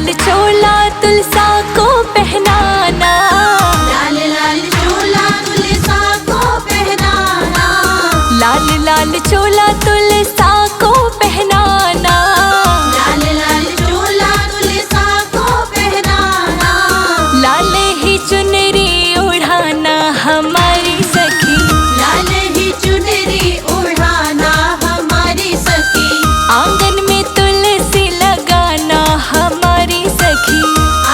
लाल चोला तुलसा को पहनाना, लाल लाल चोला तुलसा को पहनाना, लाल लाल चोला तुलसा को पहनाना, लाल लाल चोला तुलसा को पहनाना, लाल ही चुनरी उड़ाना हमारी सखी, लाल ही चुनरी उड़ाना हमारी सखी, आंगन में तुलसी लगाना हमारी सखी,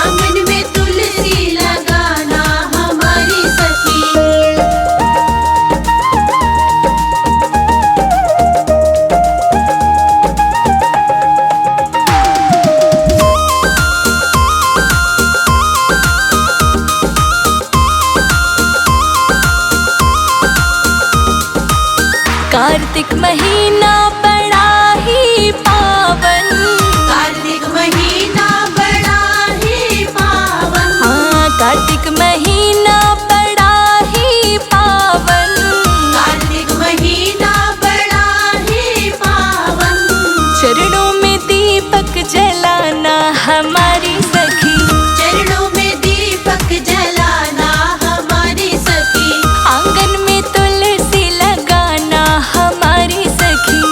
आंगन में तुलसी लगाना हमारी सखी। कार्तिक महीना बड़ा ही पावन, कार्तिक महीना बड़ा ही पावन, हाँ कार्तिक महीना बड़ा ही पावन, कार्तिक महीना बड़ा ही पावन, चरणों में दीपक जलाना हमारी सखी, चरणों में दीपक जलाना हमारी सखी, आंगन में तुलसी लगाना हमारी सखी,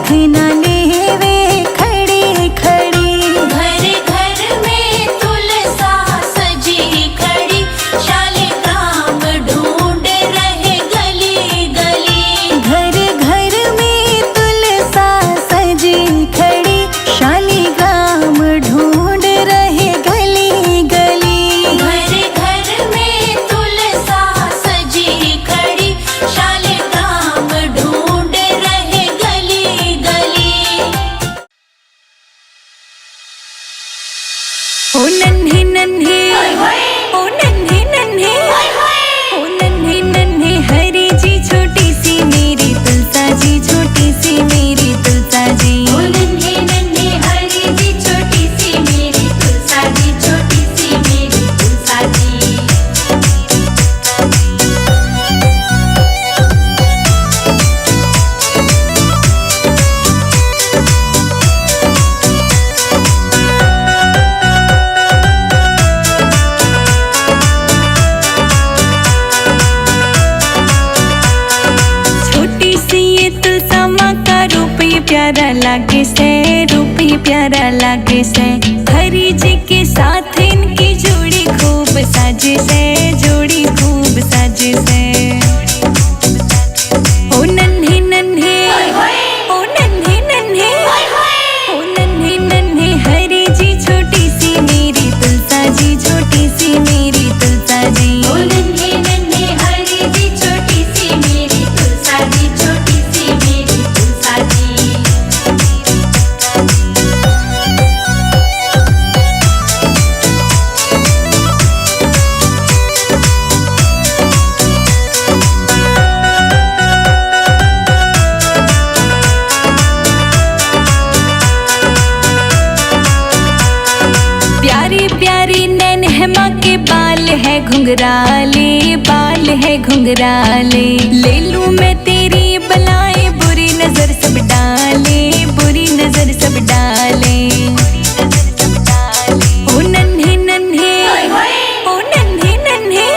साथ न लेवे खड़ी खड़ी। घर घर में तुलसा सजी खड़ी, शालिग्राम ढूंढ रहे गली गली। घर घर में तुलसा सजी खड़ी, शालिग्राम ढूंढ रहे गली गली। घर घर में तुलसा सजी खड़ी, शालिग्राम ढूंढ रहे गली गली। ओ नन्हे नन्हे, ओ नन्हे नन्हे, ओ नन्हे नन्हे हरी जी छोटी सी मेरी तुलसा जी, छोटी सी मेरी तुलसा जी। ओ नन्हे नन्हे हरी जी छोटी सी मेरी तुलसा जी, छोटी सी मेरी तुलसा जी। छोटी सी ये तुलसा माँ का रूप ये प्यारा लागे से, रूप ये प्यारा लागे से। हरी जी के साथ इनकी जोड़ी खूब साजे से, जोड़ी खूब साजे से। ओ नन्हे नन्हे, ओ नन्हे नन्हे, ओ नन्हे नन्हे हरी जी छोटी सी मेरी तुलसा जी, छोटी सी मेरी तुलसा जी। ओ नन्हे नन्हे हरी जी छोटी सी मेरी तुलसा जी, छोटी सी मेरी तुलसा जी। प्यारी प्यारी नैन है माँ के बाल है घुंघराले, बाल है घुंघराले। ले लूं मैं तेरी बलाएं, बुरी नजर सब डाले, बुरी नजर सब डाले। ओ नन्हे नन्हे, ओ नन्हे नन्हे,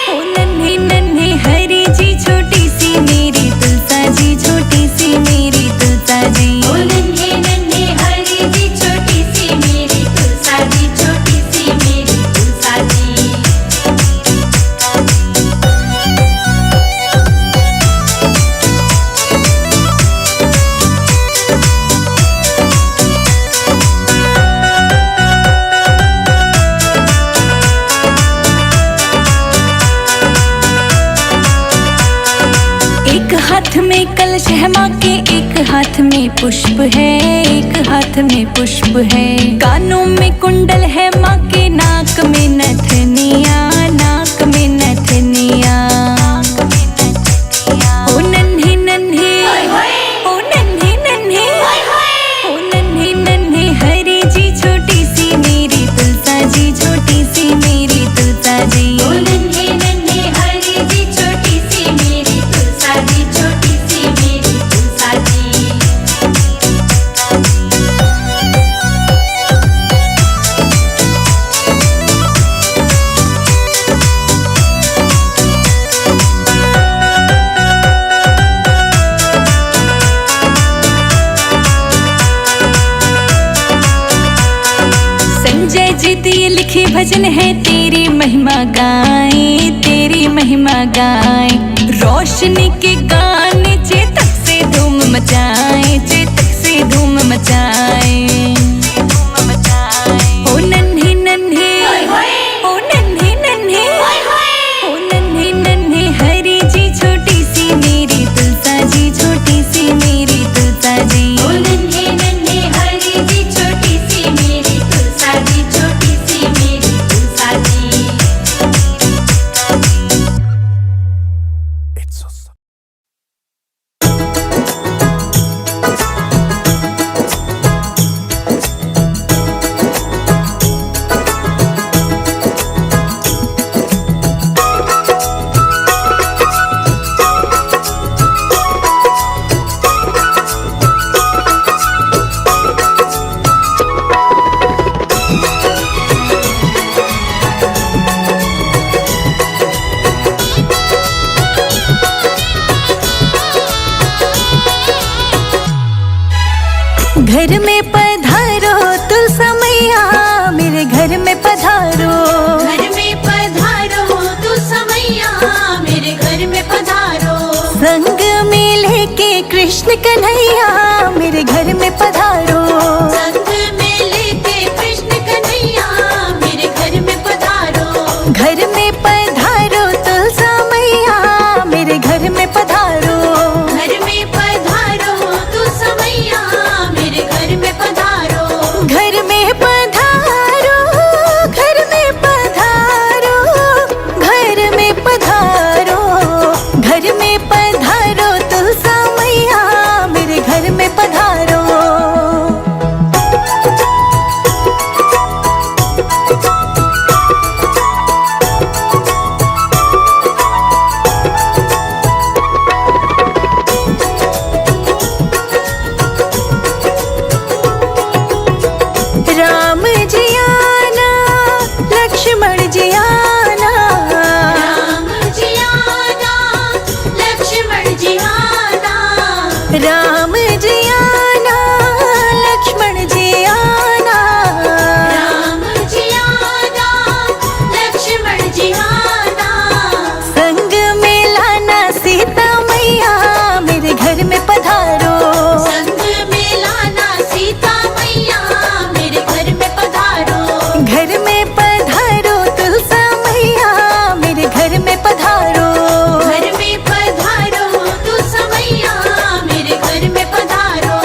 ओ नन्हे नन्हे हरी जी छोटी सी मेरी तुलसा जी, छोटी सी मेरी तुलसा जी। ओ नन्हे नन्हे हरी जी छोटी सी मेरी तुलसा जी, छोटी सी मेरी तुलसा जी। एक हाथ में कलश है माँ के, एक हाथ में पुष्प है, एक हाथ में पुष्प है। कानों में कुंडल है माँ के, नाक में नथनिया, नाक में नथनिया। ओ नन्हे नन्हे, ओ नन्हे नन्हे, ओ नन्हे नन्हे हरी जी छोटी सी मेरी तुलसा जी, छोटी सी मेरी तुलसा जी। ओ नन्हे नन्हे हरी जी छोटी सी मेरी तुलसा जी, छोटी सी मेरी तुलसा जी। संजय जी दिए लिखे भजन है, तेरी महिमा गाएं, तेरी महिमा गाएं। रोशनी के गाने चेतक से धूम मचाएं, चेतक से धूम मचाएं। ओ नन्हे नन्हे, ओ नन्हे नन्हे, ओ नन्हे नन्हे हरी जी छोटी सी मेरी तुलसा जी, छोटी सी मेरी तुलसा जी। ओ नन्हे नन्हे हरी जी छोटी सी मेरी तुलसा जी, छोटी सी मेरी तुलसा जी। घर में पधारो तुलसा मैया, मेरे घर में पधारो। घर में पधारो तुलसा मैया, मेरे घर में पधारो। संग में लेके कृष्ण कन्हैया, मेरे घर में पधारो। संग में लेके कृष्ण कन्हैया, मेरे घर में पधारो। घर में पधारो तुलसा मैया, मेरे घर में पधारो। घर में पधारो तुलसा मैया, मेरे घर में पधारो। घर में पधारो, घर में पधारो, घर में पधारो। घर में पधारो तुलसा मैया, मेरे घर में पधारो। राम जी आना, लक्ष्मण जी आना। राम जी आना, लक्ष्मण जी आना। राम जी आना, लक्ष्मण जी आना। राम जी आना, लक्ष्मण जी आना। संग में लाना सीता मैया, मेरे घर में पधारो। संग में लाना सीता मैया, मेरे घर में पधारो। घर में पधारो तुलसा मैया, मेरे घर में पधारो। घर में पधारो तुलसा मैया, मेरे घर में पधारो।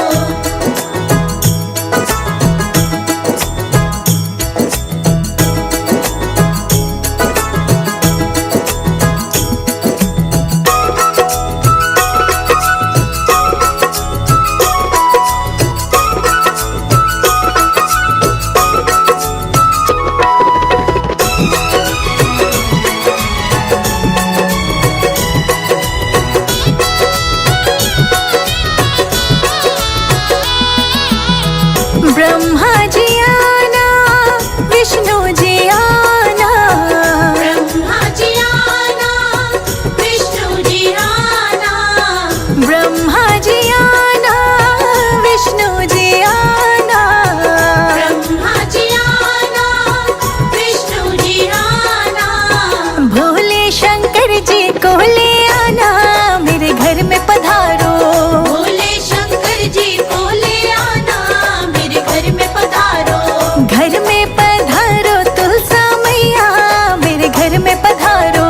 ब्रह्मा जी आना, विष्णु जी आना। ब्रह्मा जी आना, विष्णु जी आना। ब्रह्मा जी आना, विष्णु जी आना। ब्रह्मा जी आना, विष्णु जी आना। भोले शंकर जी को ले आना, मेरे घर में पधारो। भोले शंकर जी को ले आना, मेरे घर में पधारो। घर में पधारो तुलसा मैया, मेरे घर में पधारो।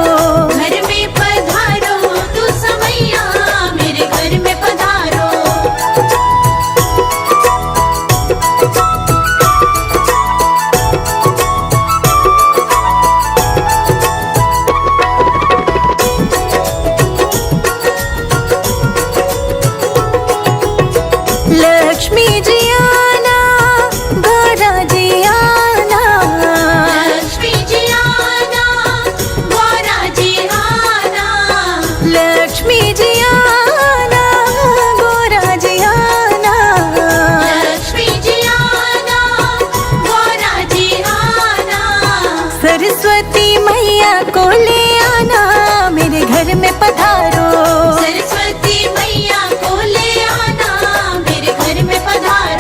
घर में पधारो तुलसा मैया, मेरे घर में पधारो। लक्ष्मी जी आना, गौरा जी आना। लक्ष्मी जी आना, गौरा जी आना। लक्ष्मी जी आना, गौरा जी आना। लक्ष्मी जी आना, गौरा जी आना। सरस्वती मैया को ले आना, मेरे घर में पधारो। सरस्वती मैया को ले आना, मेरे घर में पधारो।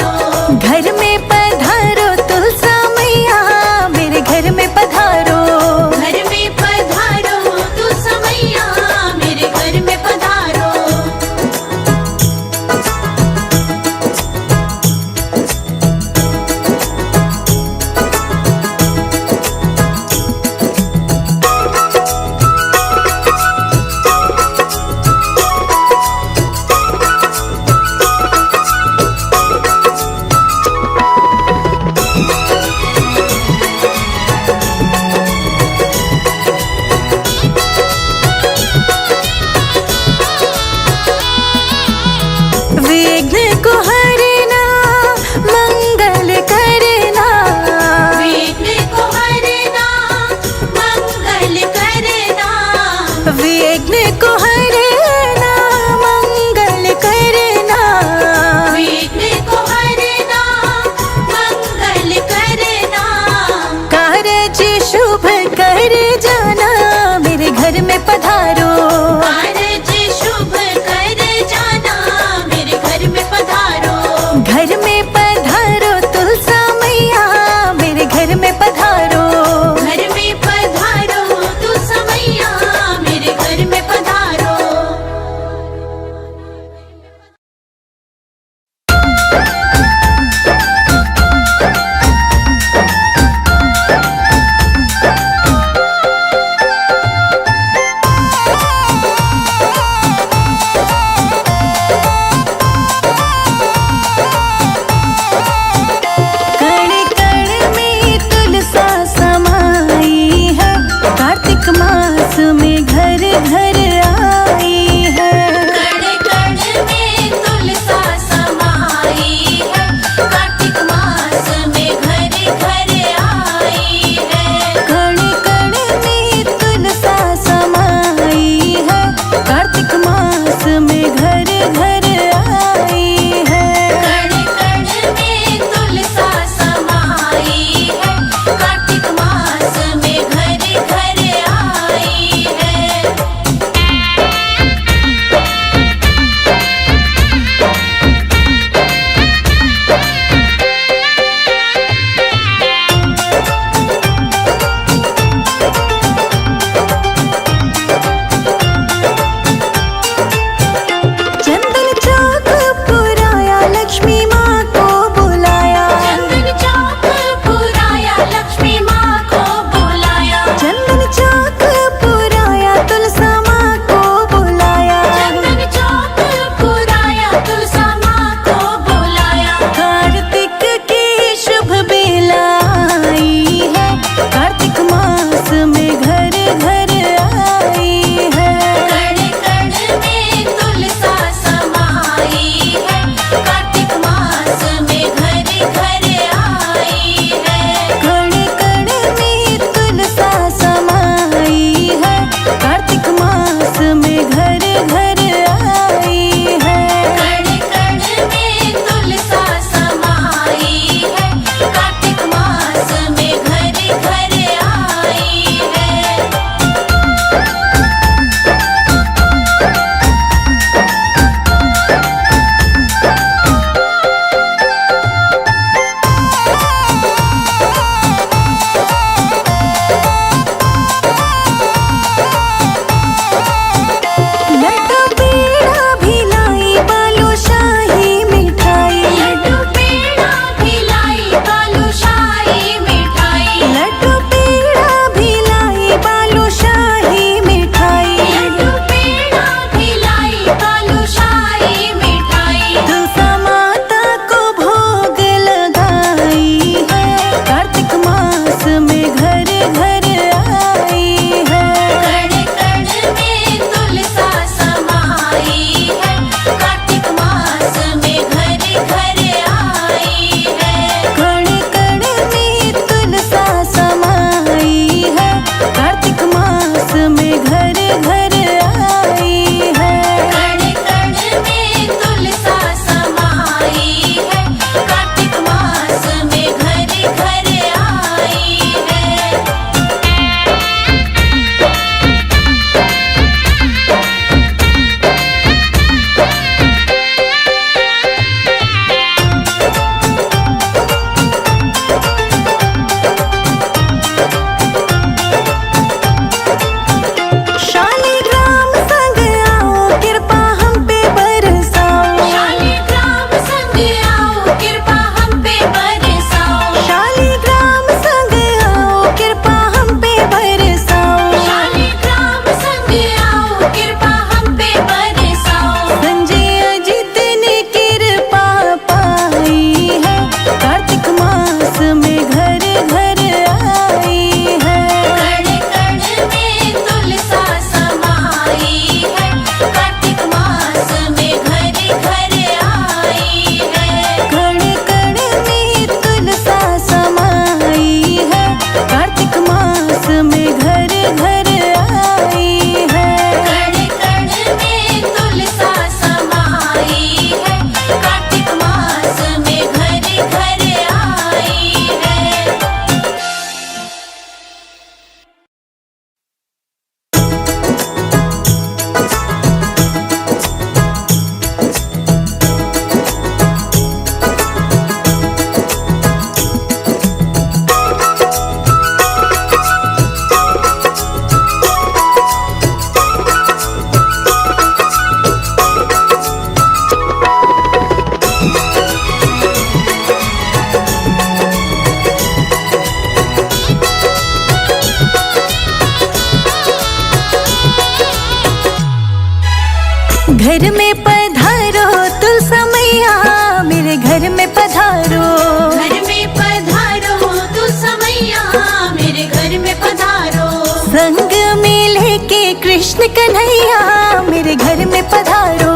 कन्हैया मेरे घर में पधारो।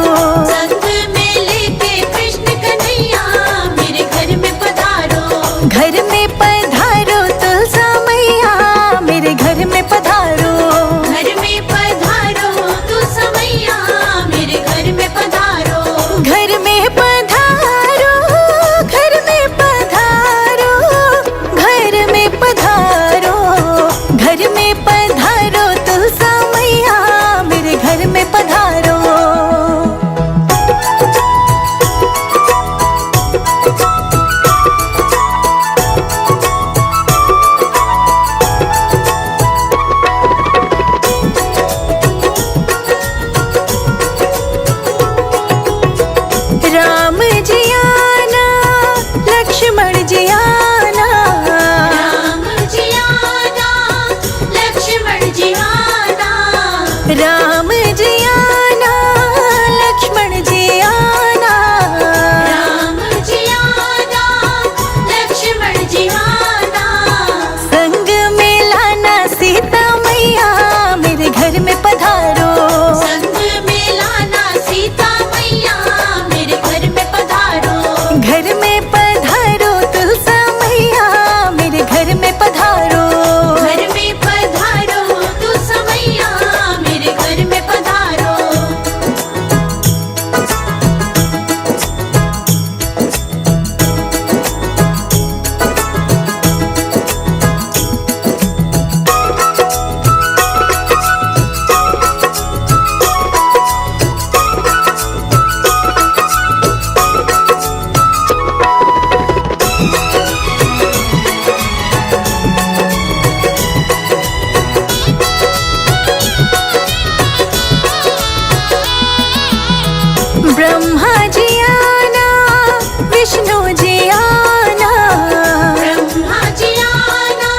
संग में लेके कृष्ण कन्हैया मेरे घर में पधारो। घर में पधारो तुलसा मैया मेरे घर में पधारो। घर में पधारो तुलसा मैया मेरे घर में पधारो। घर में पधारो, घर में पधारो, घर में पधारो, घर में पधारो तुलसा मैया मेरे घर में पधारो। राम जी आना, लक्ष्मण जी आना, राम जी आना, लक्ष्मण जी आना। राम जी आना, लक्ष्मण जी आना, राम जी आना, लक्ष्मण जी आना। संग में लाना सीता मैया मेरे घर में पधारो। संग में लाना सीता मैया मेरे घर में पधारो। घर में पधारो तुलसा मैया मेरे घर में पधारो। घर में पधारो तुलसा मैया मेरे घर में पधारो। ब्रह्मा जी आना, विष्णु जी आना, ब्रह्मा जी आना,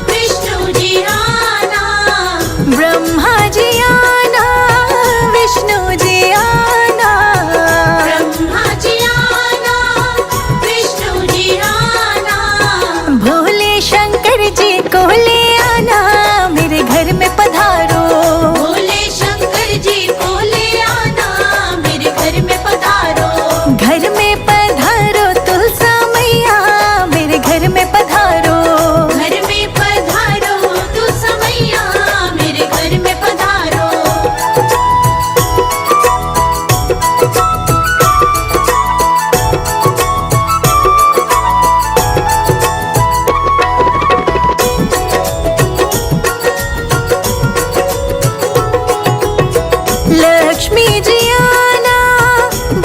विष्णु जी आना। ब्रह्मा जी आना, विष्णु जी आना, ब्रह्मा जी आना, विष्णु जी आना। भोले शंकर जी को ले आना मेरे घर में पधारो। भोले शंकर जी को ले आना मेरे घर में पधारो। घर में पधारो तुलसा मैया मेरे घर में पधारो। घर में पधारो तुलसा मैया मेरे घर में पधारो। लक्ष्मी जी आना,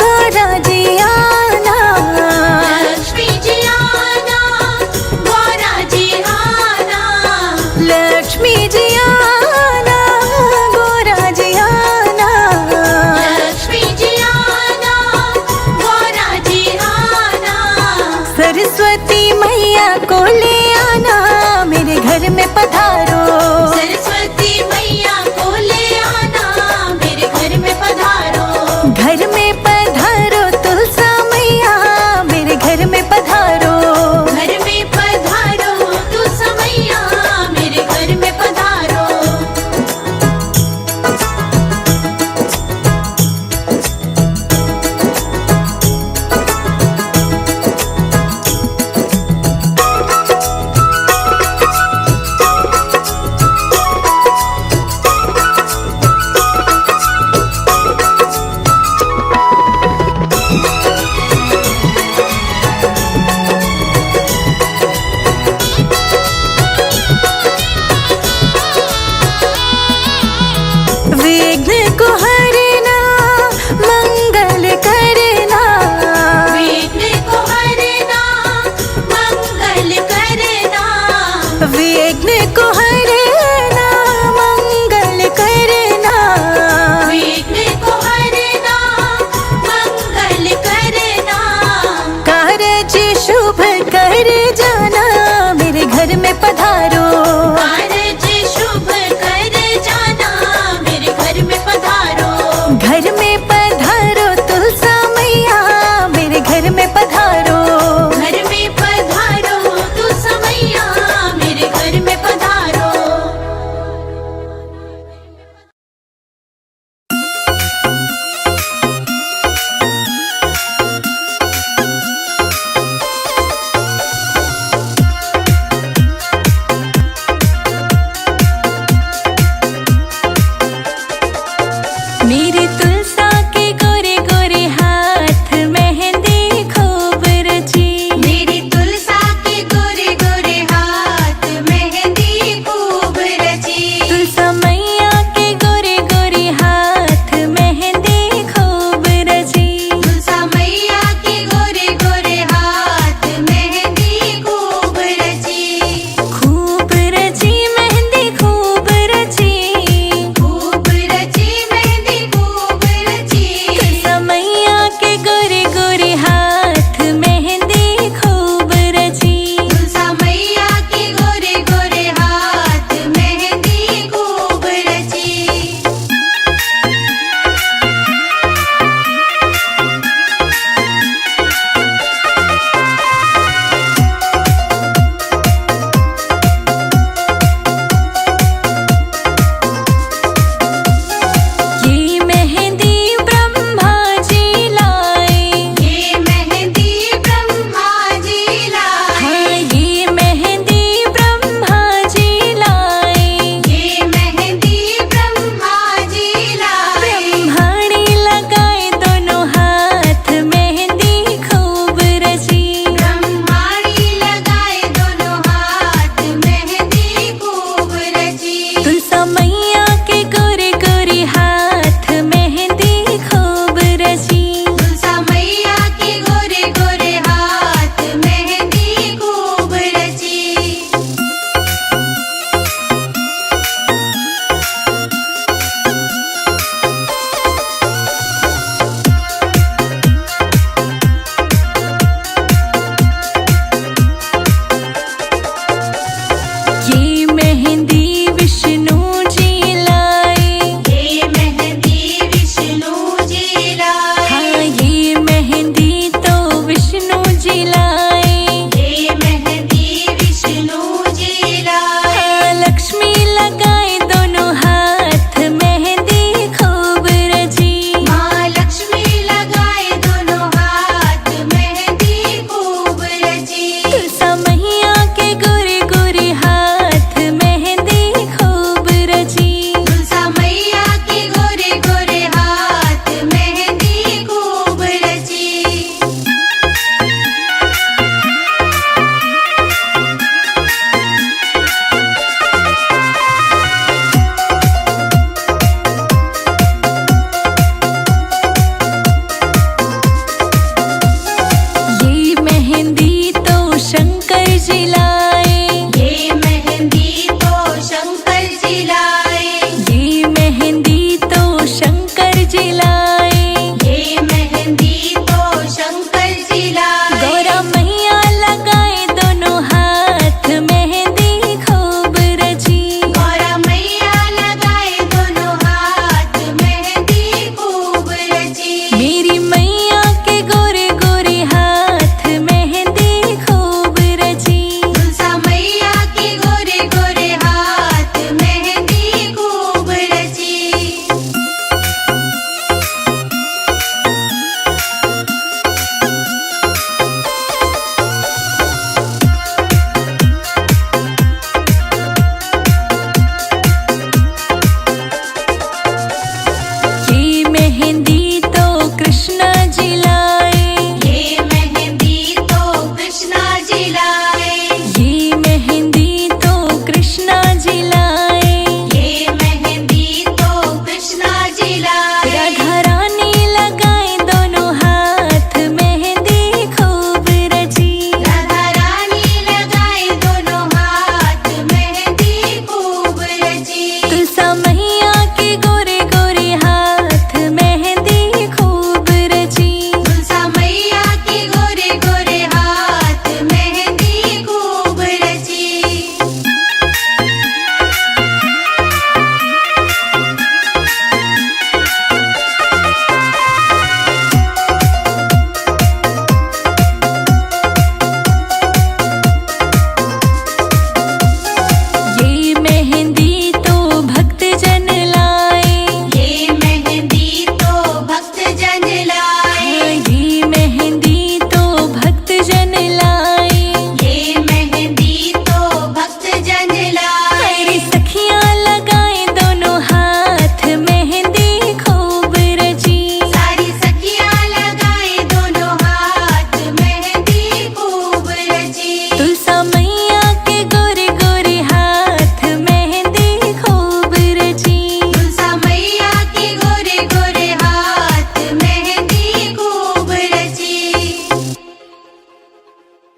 गौरा जी आना, लक्ष्मी जी आना, गौरा जी आना। लक्ष्मी जी आना, गौरा जी आना, लक्ष्मी जी आना, गौरा जी आना। सरस्वती मैया को ले आना मेरे घर में पधारो।